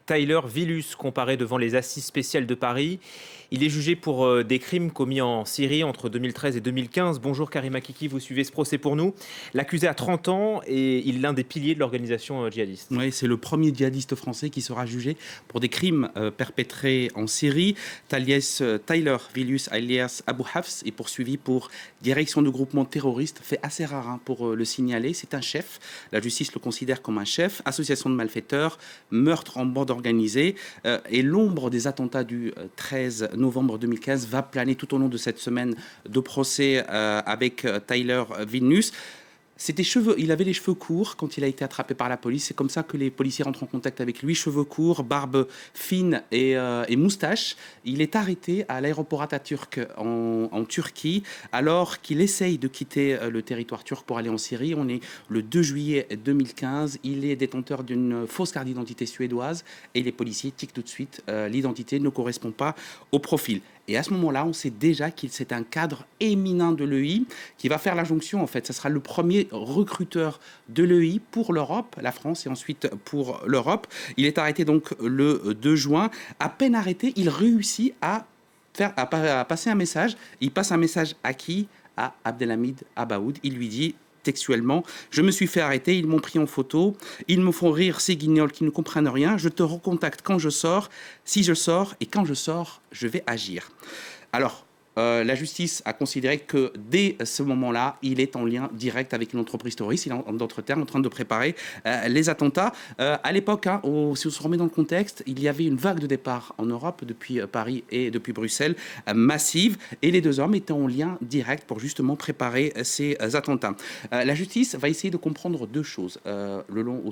Tyler Villus, comparé devant les assises spéciales de Paris. Il est jugé pour des crimes commis en Syrie entre 2013 et 2015. Bonjour Karima Kiki, vous suivez ce procès pour nous. L'accusé a 30 ans et il est l'un des piliers de l'organisation djihadiste. Oui, c'est le premier djihadiste français qui sera jugé pour des crimes perpétrés en Syrie. Tyler Villus alias Abu Hafs est poursuivi pour direction de groupement terroriste, fait assez rare pour le signaler. C'est un chef, la justice le considère comme un chef, association de malfaiteurs, meurtre en bande organisée. Et l'ombre des attentats du 13 novembre 2015 va planer tout au long de cette semaine de procès avec Tyler Villus. Il avait les cheveux courts quand il a été attrapé par la police. C'est comme ça que les policiers rentrent en contact avec lui. Cheveux courts, barbe fine et moustache. Il est arrêté à l'aéroport Atatürk en Turquie alors qu'il essaye de quitter le territoire turc pour aller en Syrie. On est le 2 juillet 2015. Il est détenteur d'une fausse carte d'identité suédoise et les policiers tiquent tout de suite. L'identité ne correspond pas au profil. Et à ce moment-là, on sait déjà qu'il c'est un cadre éminent de l'EI qui va faire la jonction. En fait, ce sera le premier recruteur de l'EI pour l'Europe, la France et ensuite pour l'Europe. Il est arrêté donc le 2 juin. À peine arrêté, il réussit à passer un message. Il passe un message à qui? À Abdelhamid Abaoud. Il lui dit textuellement: je me suis fait arrêter, ils m'ont pris en photo, ils me font rire ces guignols qui ne comprennent rien, je te recontacte quand je sors, si je sors, et quand je sors, je vais agir. Alors, la justice a considéré que dès ce moment-là, il est en lien direct avec une entreprise terroriste. Il est en d'autres termes en train de préparer les attentats. À l'époque, si on se remet dans le contexte, il y avait une vague de départ en Europe depuis Paris et depuis Bruxelles massive, et les deux hommes étaient en lien direct pour justement préparer ces attentats. La justice va essayer de comprendre deux choses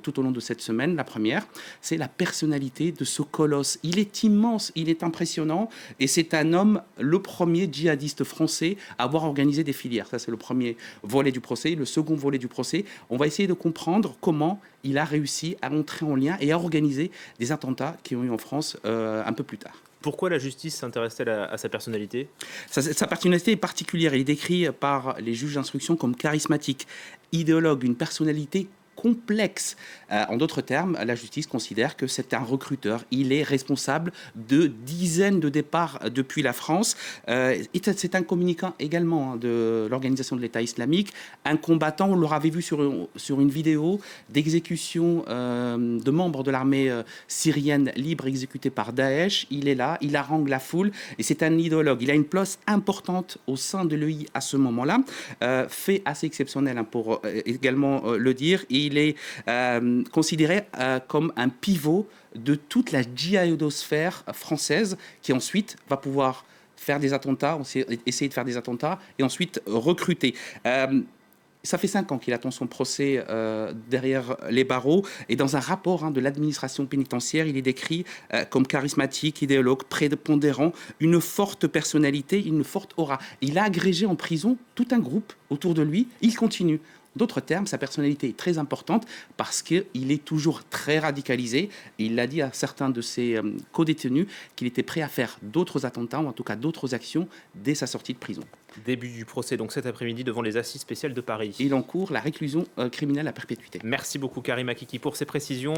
tout au long de cette semaine. La première, c'est la personnalité de ce colosse. Il est immense, il est impressionnant, et c'est un homme, le premier djihadiste français à avoir organisé des filières. Ça, c'est le premier volet du procès. Le second volet du procès, on va essayer de comprendre comment il a réussi à entrer en lien et à organiser des attentats qui ont eu en France un peu plus tard. Pourquoi la justice s'intéresse-t-elle à sa personnalité? Sa personnalité est particulière. Il est décrit par les juges d'instruction comme charismatique, idéologue, une personnalité complexe. En d'autres termes, la justice considère que c'est un recruteur. Il est responsable de dizaines de départs depuis la France. C'est un communicant également de l'organisation de l'État islamique, un combattant. On l'avait vu sur une vidéo d'exécution de membres de l'armée syrienne libre exécutés par Daesh. Il est là, il harangue la foule et c'est un idéologue. Il a une place importante au sein de l'EI à ce moment-là. Fait assez exceptionnel pour également le dire. Il est considéré comme un pivot de toute la djihadosphère française qui ensuite va pouvoir faire des attentats, essayer de faire des attentats et ensuite recruter. Ça fait 5 ans qu'il attend son procès derrière les barreaux. Et dans un rapport de l'administration pénitentiaire, il est décrit comme charismatique, idéologue, prépondérant, une forte personnalité, une forte aura. Il a agrégé en prison tout un groupe autour de lui. Il continue. D'autres termes, sa personnalité est très importante parce qu'il est toujours très radicalisé. Il l'a dit à certains de ses co-détenus qu'il était prêt à faire d'autres attentats, ou en tout cas d'autres actions, dès sa sortie de prison. Début du procès, donc cet après-midi, devant les assises spéciales de Paris. Il encourt la réclusion criminelle à perpétuité. Merci beaucoup Karima Kiki pour ces précisions.